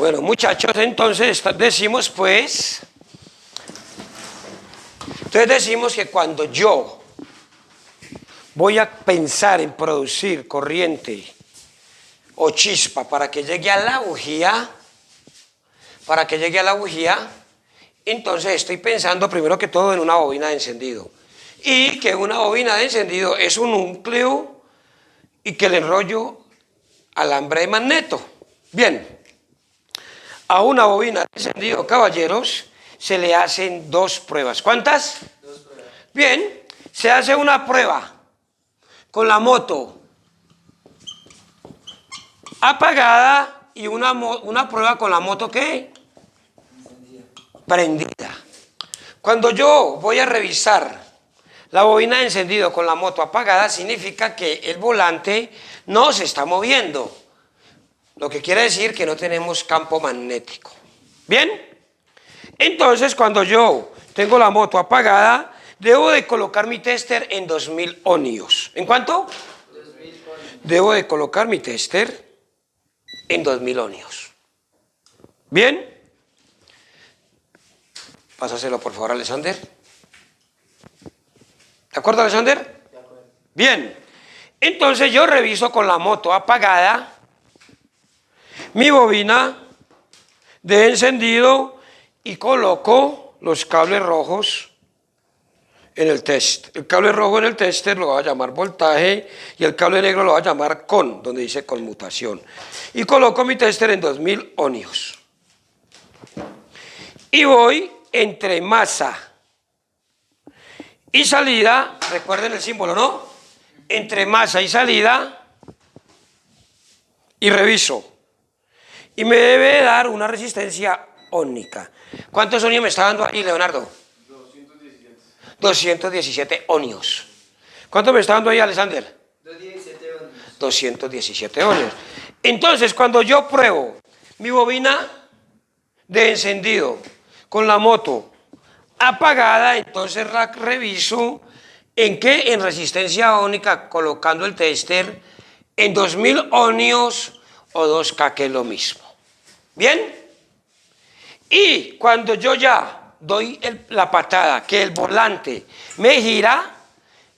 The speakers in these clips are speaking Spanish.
Bueno, muchachos, entonces decimos pues, que cuando yo voy a pensar en producir corriente o chispa para que llegue a la bujía, entonces estoy pensando primero que todo en una bobina de encendido. Y que una bobina de encendido es un núcleo y que le enrollo alambre de magneto. Bien, a una bobina de encendido, caballeros, se le hacen dos pruebas. ¿Cuántas? Dos pruebas. Bien, se hace una prueba con la moto apagada y una prueba con la moto ¿qué? Encendida. Prendida. Cuando yo voy a revisar la bobina de encendido con la moto apagada, significa que el volante no se está moviendo. Lo que quiere decir que no tenemos campo magnético. ¿Bien? Entonces, cuando yo tengo la moto apagada, debo de colocar mi tester en 2000 ohmios. ¿En cuánto? 2000 ohmios. Debo de colocar mi tester en 2000 ohmios. ¿Bien? Pásaselo, por favor, Alexander. ¿De acuerdo, Alexander? De acuerdo. Bien. Entonces yo reviso con la moto apagada mi bobina de encendido y coloco los cables rojos en el test. El cable rojo en el tester lo voy a llamar voltaje y el cable negro lo voy a llamar con, donde dice conmutación. Y coloco mi tester en 2000 ohmios. Y voy entre masa y salida, recuerden el símbolo, ¿no? Entre masa y salida y reviso. Y me debe dar una resistencia óhmica. ¿Cuántos ohmios me está dando ahí, Leonardo? 217. 217 ohmios. ¿Cuánto me está dando ahí, Alexander? 217 ohmios. 217 ohmios. Entonces, cuando yo pruebo mi bobina de encendido con la moto apagada, entonces la reviso en qué, en resistencia óhmica, colocando el tester en 2000 ohmios o 2K, que es lo mismo. ¿Bien? Y cuando yo ya doy la patada, que el volante me gira,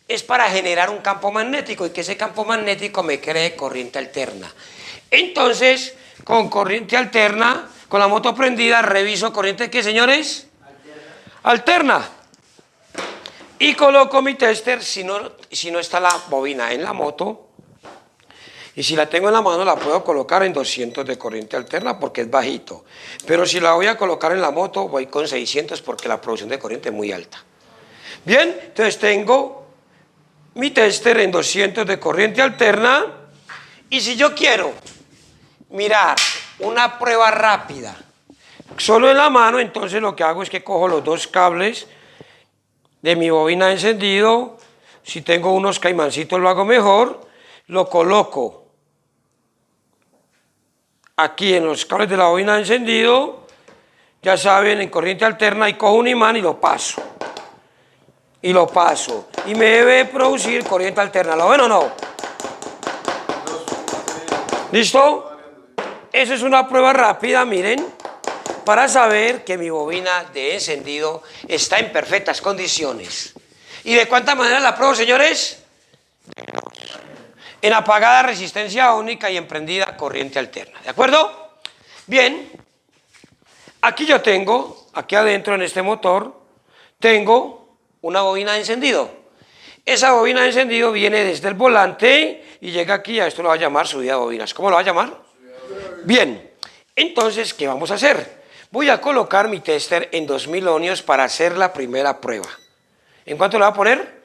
es para generar un campo magnético y que ese campo magnético me cree corriente alterna. Entonces, con corriente alterna, con la moto prendida, reviso corriente, ¿qué, señores? Alterna. Y coloco mi tester, si no está la bobina en la moto, y si la tengo en la mano la puedo colocar en 200 de corriente alterna porque es bajito. Pero si la voy a colocar en la moto voy con 600 porque la producción de corriente es muy alta. Bien, entonces tengo mi tester en 200 de corriente alterna. Y si yo quiero mirar una prueba rápida solo en la mano, entonces lo que hago es que cojo los dos cables de mi bobina de encendido. Si tengo unos caimancitos lo hago mejor. Lo coloco aquí en los cables de la bobina de encendido, ya saben, en corriente alterna, y cojo un imán y lo paso. Y lo paso. Y me debe producir corriente alterna. ¿Lo ven o no? ¿Listo? Esa es una prueba rápida, miren, para saber que mi bobina de encendido está en perfectas condiciones. ¿Y de cuánta manera la pruebo, señores? En apagada, resistencia óhmica, y en prendida, corriente alterna. ¿De acuerdo? Bien. Aquí yo tengo, aquí adentro en este motor, tengo una bobina de encendido. Esa bobina de encendido viene desde el volante y llega aquí, a esto lo va a llamar subida de bobinas. ¿Cómo lo va a llamar? Bien. Entonces, ¿qué vamos a hacer? Voy a colocar mi tester en 2000 ohmios para hacer la primera prueba. ¿En cuánto le voy a poner?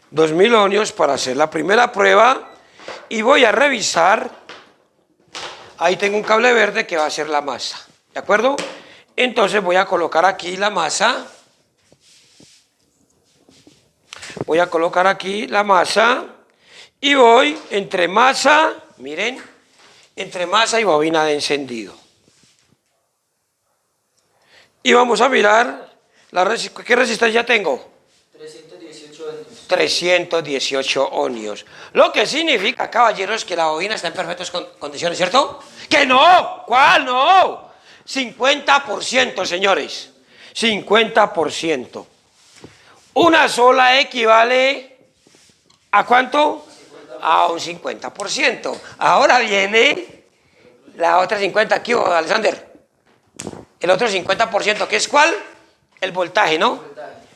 2000 ohmios para hacer la primera prueba, y voy a revisar. Ahí tengo un cable verde que va a ser la masa, ¿de acuerdo? Entonces voy a colocar aquí la masa. Voy a colocar aquí la masa y voy entre masa, miren, entre masa y bobina de encendido. Y vamos a mirar ¿qué resistencia tengo? 318 ohmios. 318 ohmios. Lo que significa, caballeros, que la bobina está en perfectas condiciones, ¿cierto? ¡Que no! ¿Cuál no? 50%, señores. 50%. Una sola equivale ¿a cuánto? A un 50%. Ahora viene la otra 50%. ¿Qué hubo, Alexander? El otro 50%, ¿qué es cuál? El voltaje, ¿no?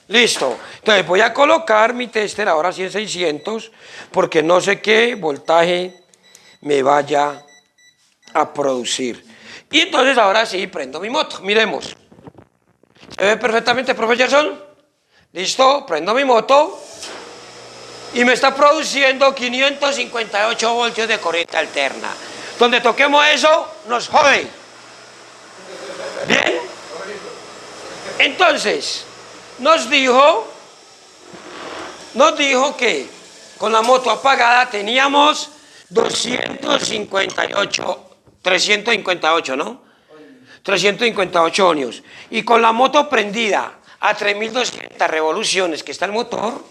Listo. Entonces voy a colocar mi tester ahora sí en 600 porque no sé qué voltaje me vaya a producir. Y entonces ahora sí prendo mi moto. Miremos. ¿Se ve perfectamente, profe Gerson? Listo, prendo mi moto y me está produciendo 558 voltios de corriente alterna. Donde toquemos eso, nos jode. ¿Bien? Entonces, nos dijo que con la moto apagada teníamos 358, ¿no? 358 ohmios. Y con la moto prendida a 3200 revoluciones que está el motor,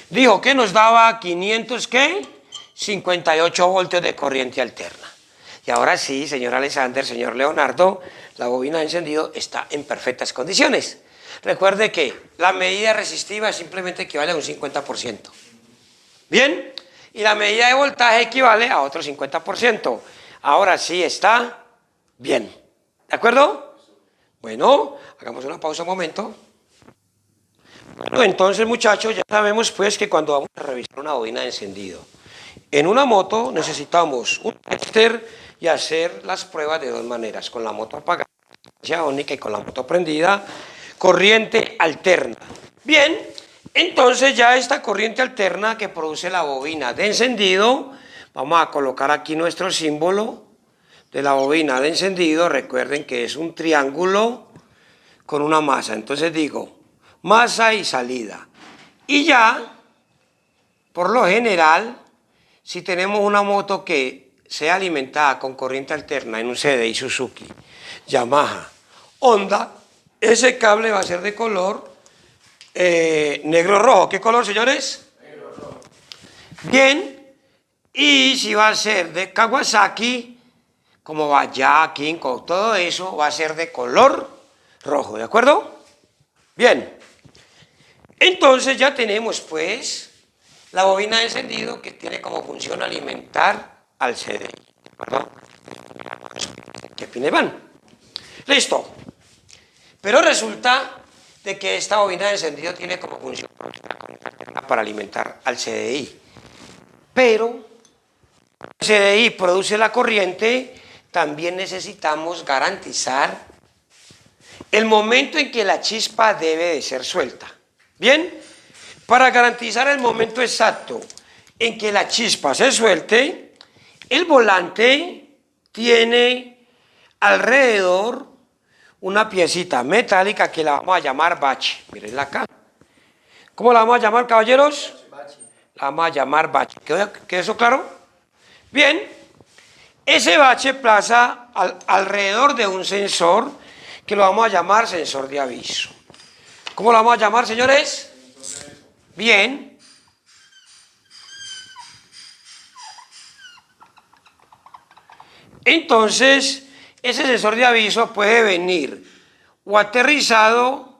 dijo que nos daba 58 voltios de corriente alterna. Y ahora sí, señor Alexander, señor Leonardo, la bobina de encendido está en perfectas condiciones. Recuerde que la medida resistiva simplemente equivale a un 50%. ¿Bien? Y la medida de voltaje equivale a otro 50%. Ahora sí está bien. ¿De acuerdo? Bueno, hagamos una pausa un momento. Bueno, entonces, muchachos, ya sabemos pues que cuando vamos a revisar una bobina de encendido en una moto necesitamos un tester y hacer las pruebas de dos maneras, con la moto apagada, única, y con la moto prendida, corriente alterna. Bien, entonces ya esta corriente alterna que produce la bobina de encendido, vamos a colocar aquí nuestro símbolo de la bobina de encendido. Recuerden que es un triángulo con una masa, entonces digo masa y salida. Y ya, por lo general, si tenemos una moto que sea alimentada con corriente alterna en un CDI Suzuki, Yamaha, Honda, ese cable va a ser de color negro-rojo. ¿Qué color, señores? Negro-rojo. Bien, y si va a ser de Kawasaki, como Vaya, Kinko, todo eso va a ser de color rojo, ¿de acuerdo? Bien, entonces ya tenemos pues la bobina de encendido que tiene como función alimentar al CDI, ¿de acuerdo? ¿Qué pines van? Listo. Pero resulta de que esta bobina de encendido tiene como función para alimentar al CDI. Pero el CDI produce la corriente, también necesitamos garantizar el momento en que la chispa debe de ser suelta. Bien, para garantizar el momento exacto en que la chispa se suelte, el volante tiene alrededor una piecita metálica que la vamos a llamar bache. Mírenla acá. ¿Cómo la vamos a llamar, caballeros? Bache. La vamos a llamar bache. ¿Quedó eso claro? Bien, ese bache plaza alrededor de un sensor que lo vamos a llamar sensor de aviso. ¿Cómo lo vamos a llamar, señores? Bien. Entonces, ese sensor de aviso puede venir o aterrizado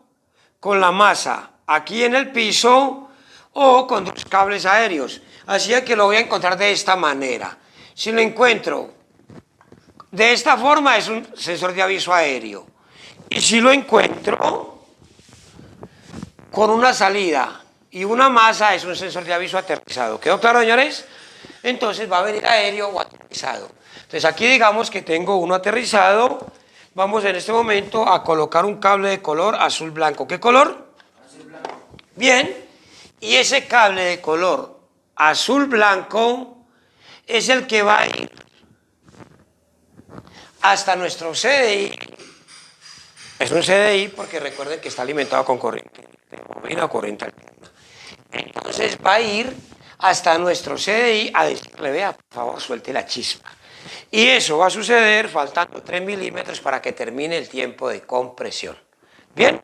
con la masa aquí en el piso o con dos cables aéreos. Así que lo voy a encontrar de esta manera. Si lo encuentro de esta forma es un sensor de aviso aéreo. Y si lo encuentro con una salida y una masa es un sensor de aviso aterrizado. ¿Quedó claro, señores? Entonces va a venir aéreo o aterrizado. Entonces aquí digamos que tengo uno aterrizado. Vamos en este momento a colocar un cable de color azul blanco. ¿Qué color? Azul blanco. Bien. Y ese cable de color azul blanco es el que va a ir hasta nuestro CDI. Es un CDI porque recuerden que está alimentado con corriente de bobina o corriente alterna. Entonces va a ir hasta nuestro CDI a decirle, vea, por favor, suelte la chispa. Y eso va a suceder faltando 3 milímetros para que termine el tiempo de compresión. Bien,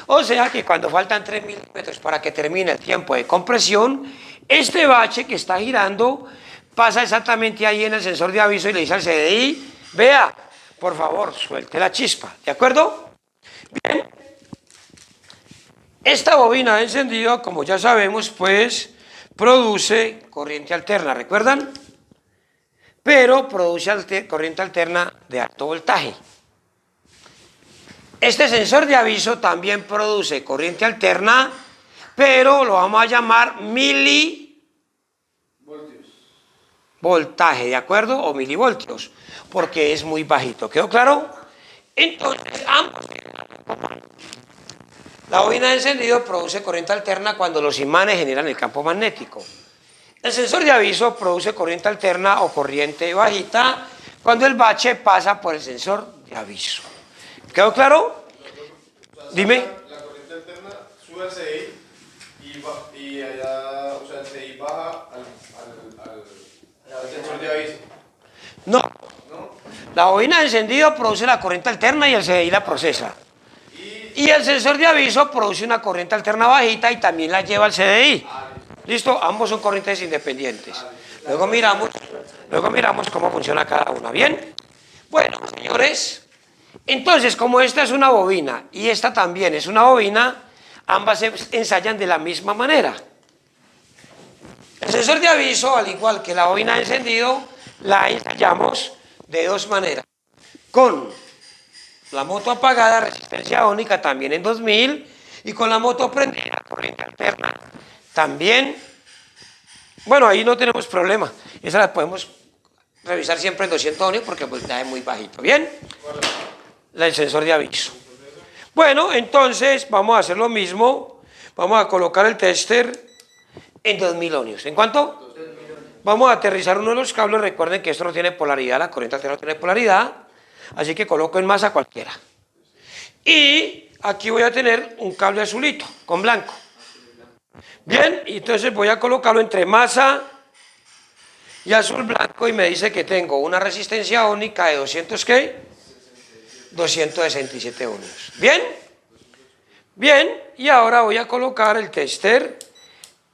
o sea que cuando faltan 3 milímetros para que termine el tiempo de compresión, este bache que está girando pasa exactamente ahí en el sensor de aviso y le dice al CDI, vea, por favor, suelte la chispa, ¿de acuerdo? Bien, esta bobina de encendido, como ya sabemos, pues produce corriente alterna, ¿recuerdan? Pero produce corriente alterna de alto voltaje. Este sensor de aviso también produce corriente alterna, pero lo vamos a llamar milivoltaje, ¿de acuerdo? O milivoltios, porque es muy bajito. ¿Quedó claro? Entonces, ambos. La bobina de encendido produce corriente alterna cuando los imanes generan el campo magnético. El sensor de aviso produce corriente alterna o corriente bajita cuando el bache pasa por el sensor de aviso. ¿Quedó claro? Dime. La corriente alterna sube al CDI y allá, o sea, el CDI baja al sensor de aviso. No. ¿No? La bobina de encendido produce la corriente alterna y el CDI la procesa. Y el sensor de aviso produce una corriente alterna bajita y también la lleva al CDI. ¿Listo? Ambos son corrientes independientes. Luego miramos cómo funciona cada una. ¿Bien? Bueno, señores, entonces como esta es una bobina y esta también es una bobina, ambas se ensayan de la misma manera. El sensor de aviso, al igual que la bobina de encendido, la ensayamos de dos maneras. Con la moto apagada, resistencia ónica también en 2000, y con la moto prendida, corriente alterna también. Bueno, ahí no tenemos problema, esa la podemos revisar siempre en 200 ohmios porque el voltaje es muy bajito. ¿Bien? El sensor de aviso. Bueno, entonces vamos a hacer lo mismo, vamos a colocar el tester en 2000 ohmios. ¿En cuánto? Vamos a aterrizar uno de los cables. Recuerden que esto no tiene polaridad, la corriente alterna no tiene polaridad, así que coloco en masa cualquiera. Y aquí voy a tener un cable azulito con blanco. Bien, y entonces voy a colocarlo entre masa y azul blanco y me dice que tengo una resistencia ónica de 200, ¿qué? 267 ohmios. ¿Bien? Bien, y ahora voy a colocar el tester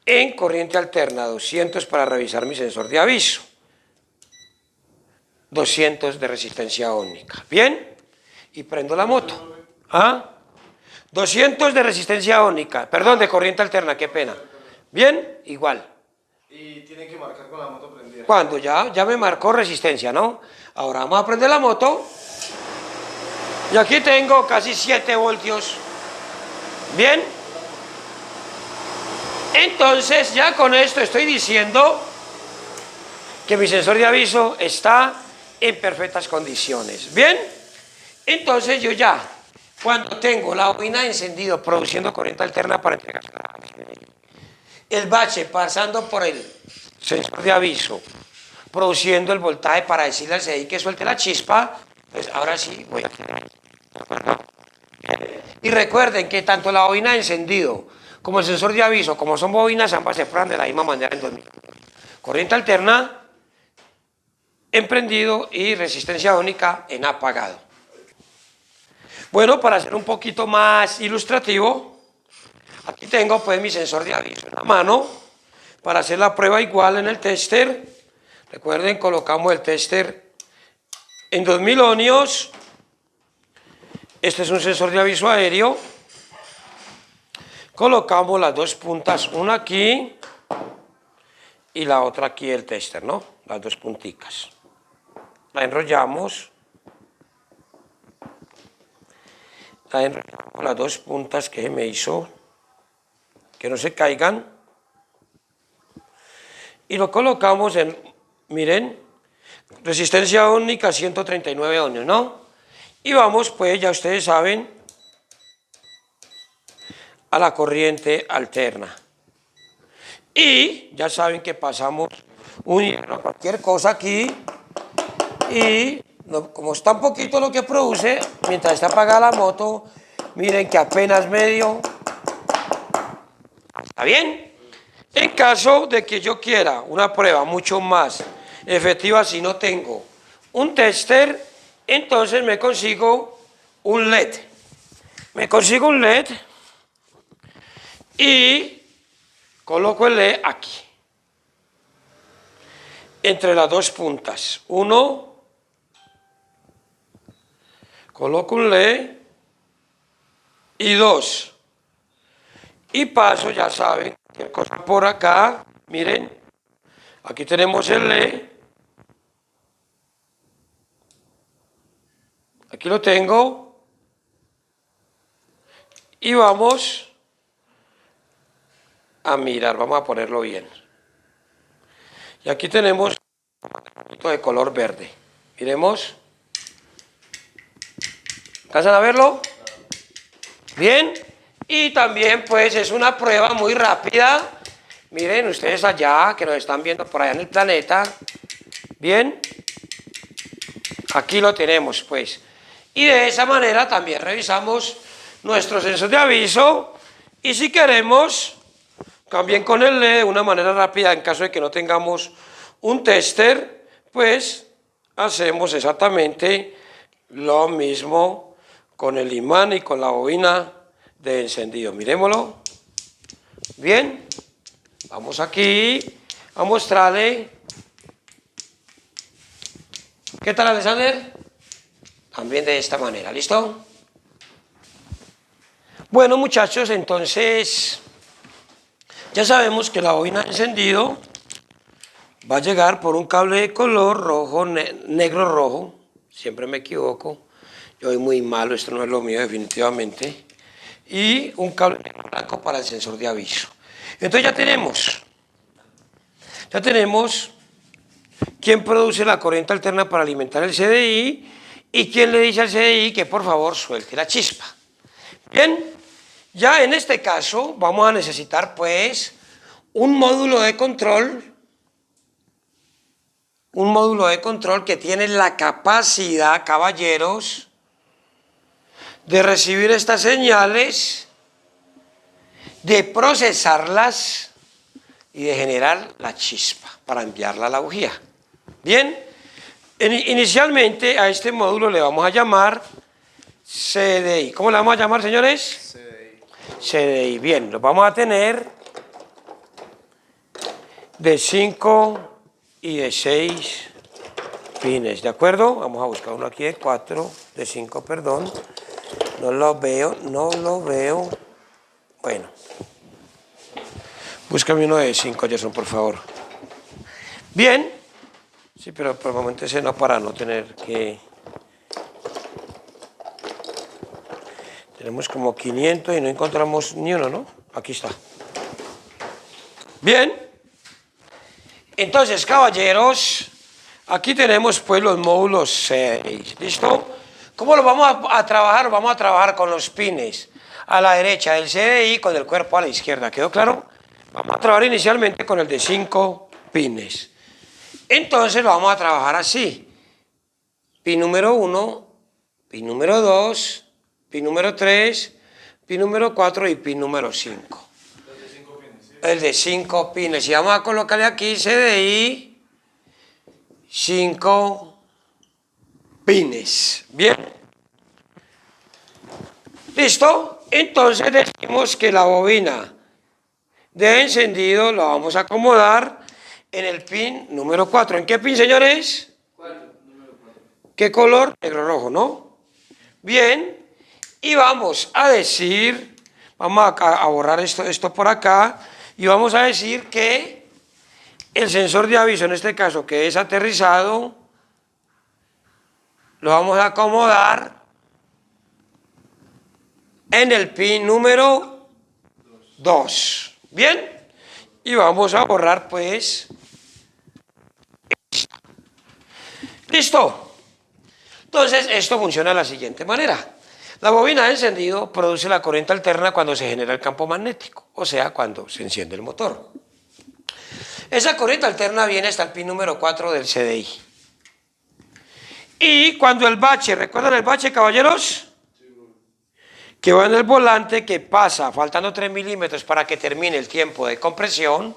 en corriente alterna, 200 para revisar mi sensor de aviso. 200 de resistencia ónica. ¿Bien? Y prendo la moto. ¿Ah? 200 de resistencia ónica, perdón, de corriente alterna, qué pena. ¿Bien? Igual. Y tiene que marcar con la moto prendida. Cuando ya me marcó resistencia, ¿no? Ahora vamos a prender la moto. Y aquí tengo casi 7 voltios. ¿Bien? Entonces ya con esto estoy diciendo que mi sensor de aviso está en perfectas condiciones. ¿Bien? Entonces yo ya, cuando tengo la bobina de encendido produciendo corriente alterna para entregar el bache pasando por el sensor de aviso, produciendo el voltaje para decirle al CDI que suelte la chispa, pues ahora sí voy a hacer. Y recuerden que tanto la bobina de encendido como el sensor de aviso, como son bobinas, ambas se prueban de la misma manera en 2000. Corriente alterna en prendido y resistencia ónica en apagado. Bueno, para ser un poquito más ilustrativo, aquí tengo pues mi sensor de aviso en la mano para hacer la prueba igual en el tester. Recuerden, colocamos el tester en 2000 ohmios. Este es un sensor de aviso aéreo. Colocamos las dos puntas, una aquí y la otra aquí el tester, ¿no? Las dos punticas. La enrollamos. Las dos puntas que me hizo, que no se caigan, y lo colocamos en, miren, resistencia ónica 139 ohmios, ¿no? Y vamos, pues, ya ustedes saben, a la corriente alterna. Y ya saben que pasamos un hierro, cualquier cosa aquí, y no, como está un poquito lo que produce, mientras está apagada la moto, miren que apenas medio. ¿Está bien? En caso de que yo quiera una prueba mucho más efectiva, si no tengo un tester, entonces me consigo un LED. Me consigo un LED y coloco el LED aquí, entre las dos puntas. Uno, coloco un LED y dos. Y paso, ya saben, cualquier cosa por acá, miren, aquí tenemos el LED. Aquí lo tengo. Y vamos a mirar, vamos a ponerlo bien. Y aquí tenemos un poquito de color verde. Miremos. ¿Alcanzan a verlo? Bien. Y también pues es una prueba muy rápida. Miren ustedes allá que nos están viendo por allá en el planeta. Bien. Aquí lo tenemos pues. Y de esa manera también revisamos nuestro sensor de aviso. Y si queremos, también con el LED de una manera rápida, en caso de que no tengamos un tester, pues hacemos exactamente lo mismo con el imán y con la bobina de encendido. Miremoslo. Bien. Vamos aquí a mostrarle. ¿Qué tal, Alexander? También de esta manera. ¿Listo? Bueno, muchachos, entonces ya sabemos que la bobina de encendido va a llegar por un cable de color rojo, negro rojo. Siempre me equivoco. Yo soy muy malo, esto no es lo mío definitivamente. Y un cable negro blanco para el sensor de aviso. Entonces ya tenemos quién produce la corriente alterna para alimentar el CDI y quién le dice al CDI que por favor suelte la chispa. Bien, ya en este caso vamos a necesitar pues un módulo de control que tiene la capacidad, caballeros, de recibir estas señales, de procesarlas y de generar la chispa para enviarla a la bujía. Bien, inicialmente a este módulo le vamos a llamar CDI. ¿Cómo le vamos a llamar, señores? CDI. Bien, lo vamos a tener de 5 y de 6 pines, ¿de acuerdo? Vamos a buscar uno aquí de 4, de 5, perdón. No lo veo. Bueno. Búscame uno de 5, Jason, por favor. Bien. Sí, pero por el momento ese no, para no tener que... Tenemos como 500 y no encontramos ni uno, ¿no? Aquí está. Bien. Entonces, caballeros, aquí tenemos pues los módulos 6. ¿Listo? ¿Cómo lo vamos a trabajar? Vamos a trabajar con los pines a la derecha del CDI, con el cuerpo a la izquierda. ¿Quedó claro? Vamos a trabajar inicialmente con el de 5 pines. Entonces lo vamos a trabajar así. Pin número 1, pin número 2, pin número 3, pin número 4 y pin número 5. El de 5 pines. Y vamos a colocarle aquí CDI 5 pines. Bien. ¿Listo? Entonces decimos que la bobina de encendido la vamos a acomodar en el pin número 4. ¿En qué pin, señores? 4, número 4. ¿Qué color? Negro rojo, ¿no? Bien. Y vamos a decir, vamos a borrar esto por acá, y vamos a decir que el sensor de aviso, en este caso que es aterrizado, lo vamos a acomodar en el pin número 2. ¿Bien? Y vamos a borrar pues. ¿Listo? Entonces esto funciona de la siguiente manera. La bobina de encendido produce la corriente alterna cuando se genera el campo magnético, o sea, cuando se enciende el motor. Esa corriente alterna viene hasta el pin número 4 del CDI. Y cuando el bache, ¿recuerdan el bache, caballeros? Que va en el volante, que pasa, faltando 3 milímetros para que termine el tiempo de compresión,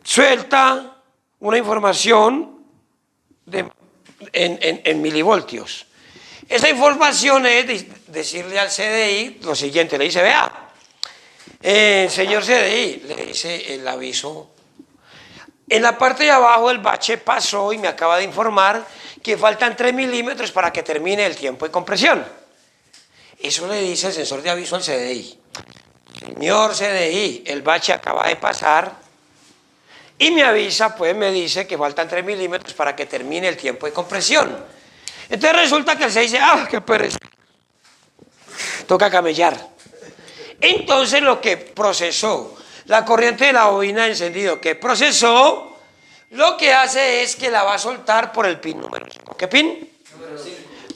suelta una información en milivoltios. Esa información es decirle al CDI lo siguiente, le dice, vea, señor CDI, le dice el aviso, en la parte de abajo el bache pasó y me acaba de informar que faltan 3 milímetros para que termine el tiempo de compresión. Eso le dice el sensor de aviso al CDI. Señor CDI, el bache acaba de pasar y me avisa, pues me dice que faltan 3 milímetros para que termine el tiempo de compresión. Entonces resulta que el CDI dice, ¡ah, qué pereza! Toca camellar. Entonces lo que procesó, la corriente de la bobina de encendido que procesó, lo que hace es que la va a soltar por el pin número 5. ¿Qué pin?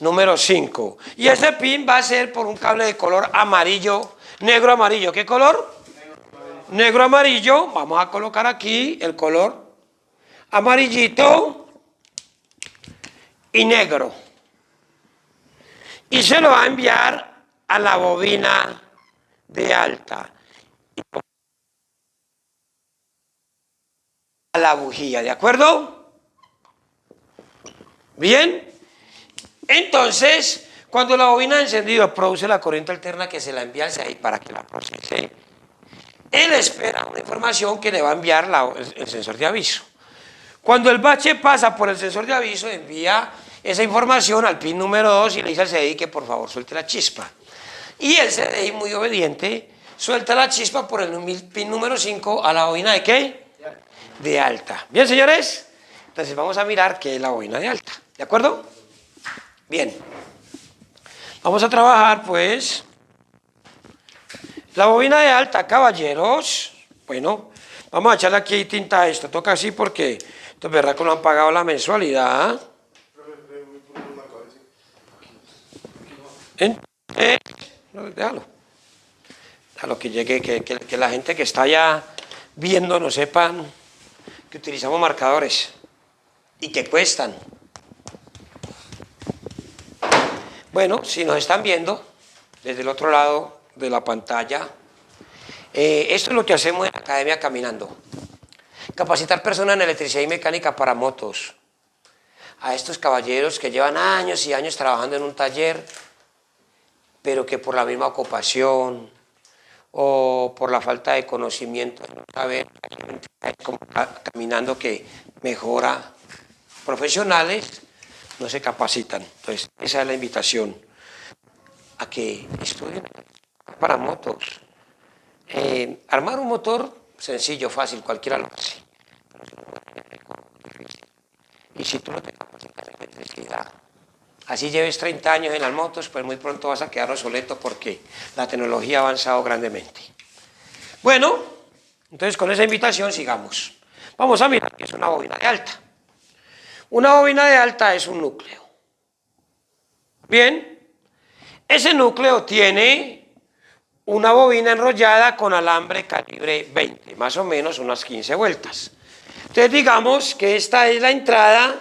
Número 5. Y ese pin va a ser por un cable de color amarillo, negro amarillo. ¿Qué color? Negro amarillo. Vamos a colocar aquí el color amarillito y negro. Y se lo va a enviar a la bobina de alta. A la bujía, ¿de acuerdo? Bien. Entonces, cuando la bobina de encendido produce la corriente alterna que se la envía al CDI para que la procese, él espera una información que le va a enviar el sensor de aviso. Cuando el bache pasa por el sensor de aviso, envía esa información al pin número 2 y le dice al CDI que por favor suelte la chispa. Y el CDI, muy obediente, suelta la chispa por el pin número 5 a la bobina de ¿qué? De alta. Bien, señores, entonces vamos a mirar qué es la bobina de alta, ¿de acuerdo? Bien, vamos a trabajar pues la bobina de alta, caballeros. Bueno, vamos a echarle aquí tinta a esto, toca así porque esto es verdad que no han pagado la mensualidad. Déjalo que llegue, que la gente que está ya viendo no sepan que utilizamos marcadores y que cuestan. Bueno, si nos están viendo desde el otro lado de la pantalla, esto es lo que hacemos en Academia Caminando. Capacitar personas en electricidad y mecánica para motos. A estos caballeros que llevan años y años trabajando en un taller, pero que por la misma ocupación o por la falta de conocimiento, no saber como Caminando que mejora profesionales, no se capacitan. Entonces, esa es la invitación a que estudien para motos. Armar un motor, sencillo, fácil, cualquiera lo hace. Y si tú no te capacitas en electricidad, así lleves 30 años en las motos, pues muy pronto vas a quedar obsoleto porque la tecnología ha avanzado grandemente. Bueno, entonces con esa invitación sigamos. Vamos a mirar qué es una bobina de alta. Una bobina de alta es un núcleo. Bien, ese núcleo tiene una bobina enrollada con alambre calibre 20, más o menos unas 15 vueltas. Entonces digamos que esta es la entrada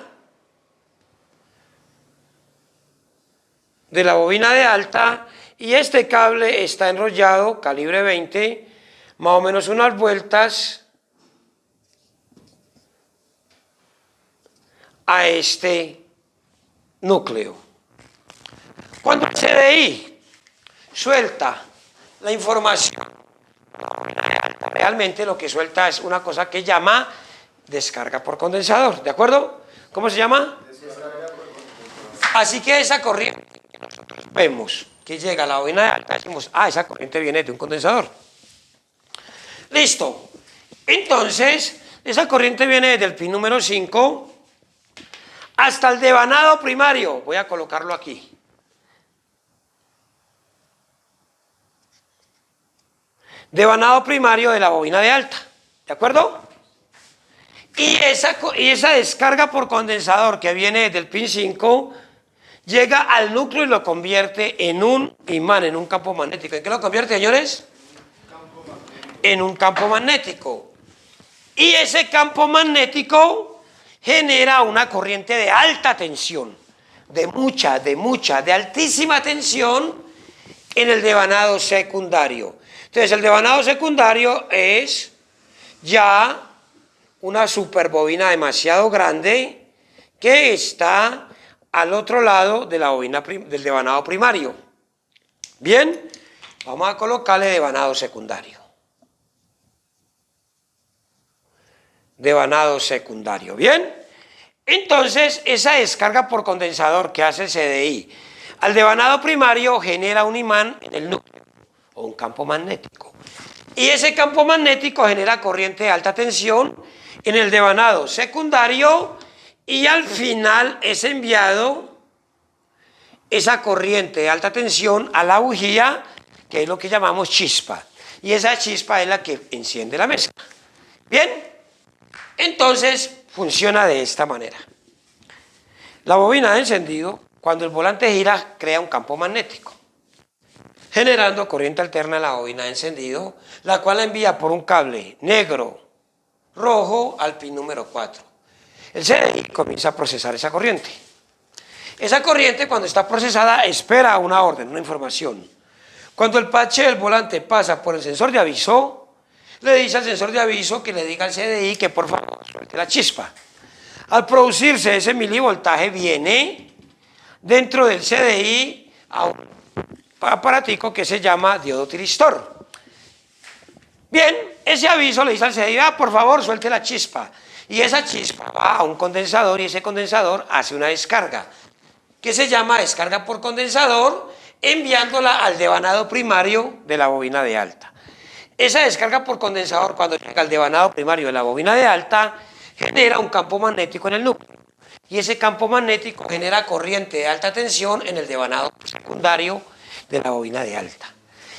de la bobina de alta y este cable está enrollado calibre 20, más o menos unas vueltas a este núcleo. Cuando el CDI suelta la información, realmente lo que suelta es una cosa que llama descarga por condensador, ¿de acuerdo? ¿Cómo se llama? Así que esa corriente que nosotros vemos que llega a la bobina de alta, decimos, esa corriente viene de un condensador. Listo. Entonces, esa corriente viene desde el pin número 5 hasta el devanado primario. Voy a colocarlo aquí. Devanado primario de la bobina de alta, ¿de acuerdo? Y esa descarga por condensador que viene desde el pin 5 llega al núcleo y lo convierte en un imán, en un campo magnético. ¿En qué lo convierte, señores? En un campo magnético. Y ese campo magnético genera una corriente de alta tensión, de altísima tensión en el devanado secundario. Entonces, el devanado secundario es ya una superbobina demasiado grande que está al otro lado de la bobina del devanado primario. Bien, vamos a colocarle devanado secundario. Devanado secundario, ¿bien? Entonces, esa descarga por condensador que hace el CDI al devanado primario genera un imán en el núcleo, o un campo magnético. Y ese campo magnético genera corriente de alta tensión en el devanado secundario y al final es enviado esa corriente de alta tensión a la bujía, que es lo que llamamos chispa. Y esa chispa es la que enciende la mezcla. ¿Bien? Entonces, funciona de esta manera. La bobina de encendido, cuando el volante gira, crea un campo magnético, generando corriente alterna a la bobina de encendido, la cual la envía por un cable negro, rojo al pin número 4. El CDI comienza a procesar esa corriente. Esa corriente, cuando está procesada, espera una orden, una información. Cuando el parche del volante pasa por el sensor de aviso, le dice al sensor de aviso que le diga al CDI que por favor suelte la chispa. Al producirse ese milivoltaje viene dentro del CDI a un aparatico que se llama diodo tiristor. Bien, ese aviso le dice al CDI, por favor suelte la chispa. Y esa chispa va a un condensador y ese condensador hace una descarga, que se llama descarga por condensador, enviándola al devanado primario de la bobina de alta. Esa descarga por condensador, cuando llega al devanado primario de la bobina de alta, genera un campo magnético en el núcleo. Y ese campo magnético genera corriente de alta tensión en el devanado secundario de la bobina de alta.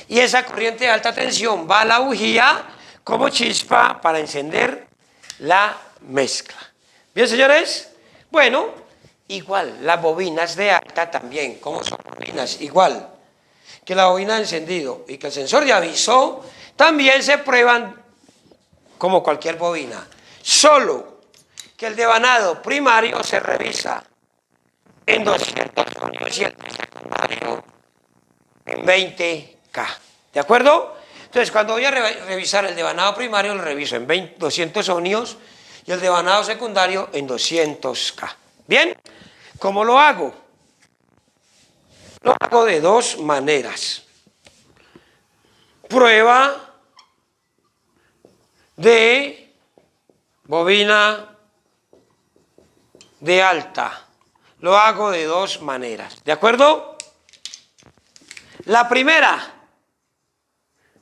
Y esa corriente de alta tensión va a la bujía como chispa para encender la mezcla. ¿Bien, señores? Bueno, igual, las bobinas de alta también, ¿cómo son bobinas? Igual que la bobina de encendido y que el sensor de aviso, también se prueban como cualquier bobina, solo que el devanado primario se revisa en 200 ohmios y el secundario en 20K, ¿de acuerdo? Entonces, cuando voy a revisar el devanado primario, lo reviso en 200 ohmios y el devanado secundario en 200K. ¿Bien? ¿Cómo lo hago? Lo hago de dos maneras. Prueba de bobina de alta. Lo hago de dos maneras, ¿de acuerdo? La primera,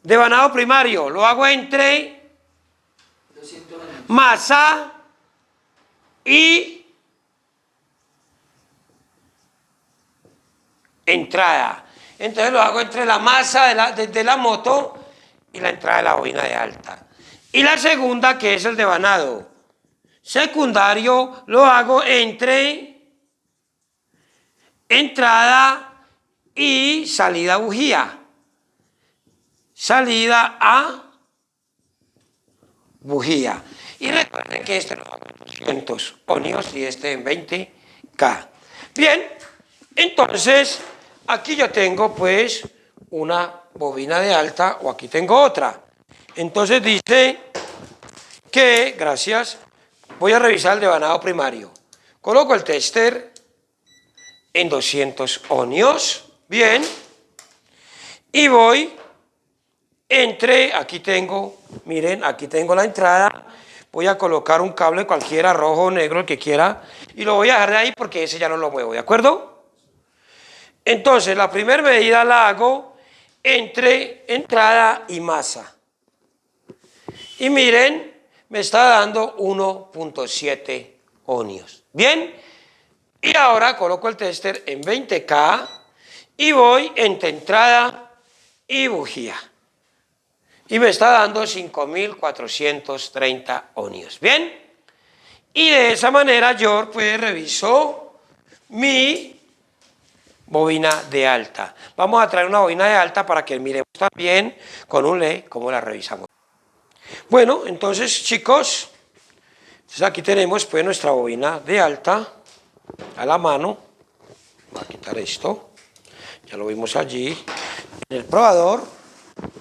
devanado primario, lo hago entre 200 años. masa y entrada. Entonces lo hago entre la masa de la moto y la entrada de la bobina de alta. Y la segunda, que es el devanado secundario, lo hago entre entrada y salida bujía. Salida a bujía. Y recuerden que este lo hago en 200 ohmios y este en 20K. Bien, entonces aquí yo tengo pues una bobina de alta o aquí tengo otra. Entonces dice que, gracias, voy a revisar el devanado primario. Coloco el tester en 200 ohmios, bien, y voy entre, aquí tengo, miren, aquí tengo la entrada, voy a colocar un cable cualquiera, rojo o negro, el que quiera, y lo voy a dejar de ahí porque ese ya no lo muevo, ¿de acuerdo? Entonces, la primera medida la hago entre entrada y masa. Y miren, me está dando 1.7 ohmios. ¿Bien? Y ahora coloco el tester en 20K y voy entre entrada y bujía. Y me está dando 5.430 ohmios. ¿Bien? Y de esa manera yo pues reviso mi bobina de alta. Vamos a traer una bobina de alta para que miremos también con un LED cómo la revisamos. Bueno, entonces chicos, aquí tenemos pues nuestra bobina de alta a la mano. Voy a quitar esto, ya lo vimos allí en el probador.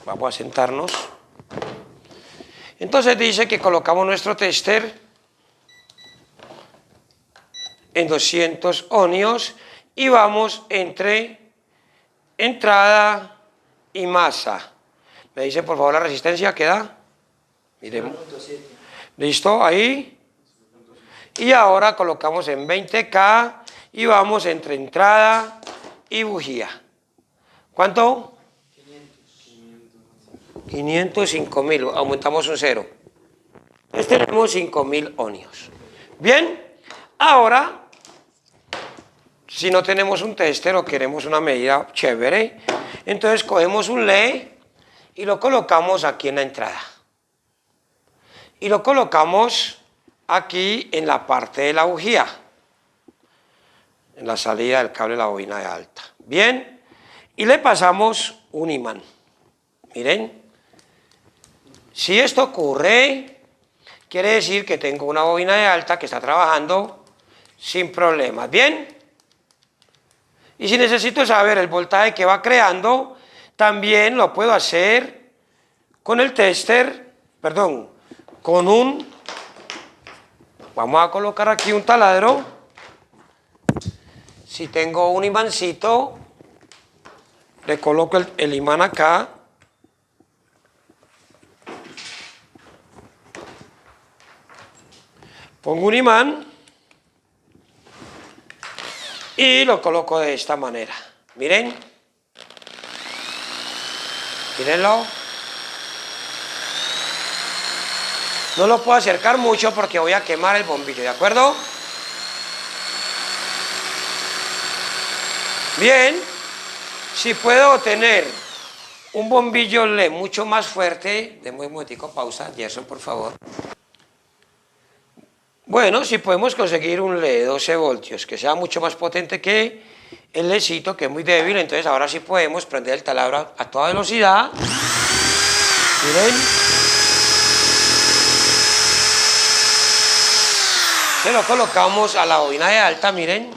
Vamos a sentarnos. Entonces dice que colocamos nuestro tester en 200 ohmios y vamos entre entrada y masa. Me dice por favor la resistencia que da. Miremos. 1.7. ¿Listo? Ahí. Y ahora colocamos en 20K y vamos entre entrada y bujía. ¿Cuánto? 505.000. Aumentamos un 0. Tenemos 5.000 ohmios. Bien. Ahora, si no tenemos un tester o queremos una medida chévere, entonces cogemos un LED y lo colocamos aquí en la entrada. Y lo colocamos aquí en la parte de la bujía, en la salida del cable de la bobina de alta. Bien, y le pasamos un imán. Miren, si esto ocurre, quiere decir que tengo una bobina de alta que está trabajando sin problemas. Bien, y si necesito saber el voltaje que va creando, también lo puedo hacer con el tester, perdón, con un, vamos a colocar aquí un taladro. Si tengo un imancito, le coloco el imán acá. Pongo un imán y lo coloco de esta manera. Miren. Mírenlo. No lo puedo acercar mucho porque voy a quemar el bombillo, ¿de acuerdo? Bien, si puedo tener un bombillo LED mucho más fuerte, denme un momentico, pausa, Gerson, por favor. Bueno, si podemos conseguir un LED de 12 voltios que sea mucho más potente que el LEDcito, que es muy débil, entonces ahora sí podemos prender el taladro a toda velocidad. Miren. Se lo colocamos a la bobina de alta, miren.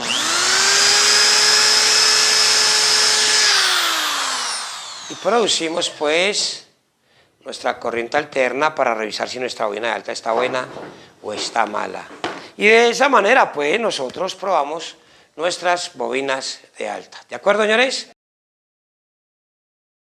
Y producimos pues nuestra corriente alterna para revisar si nuestra bobina de alta está buena o está mala. Y de esa manera pues nosotros probamos nuestras bobinas de alta. ¿De acuerdo, señores?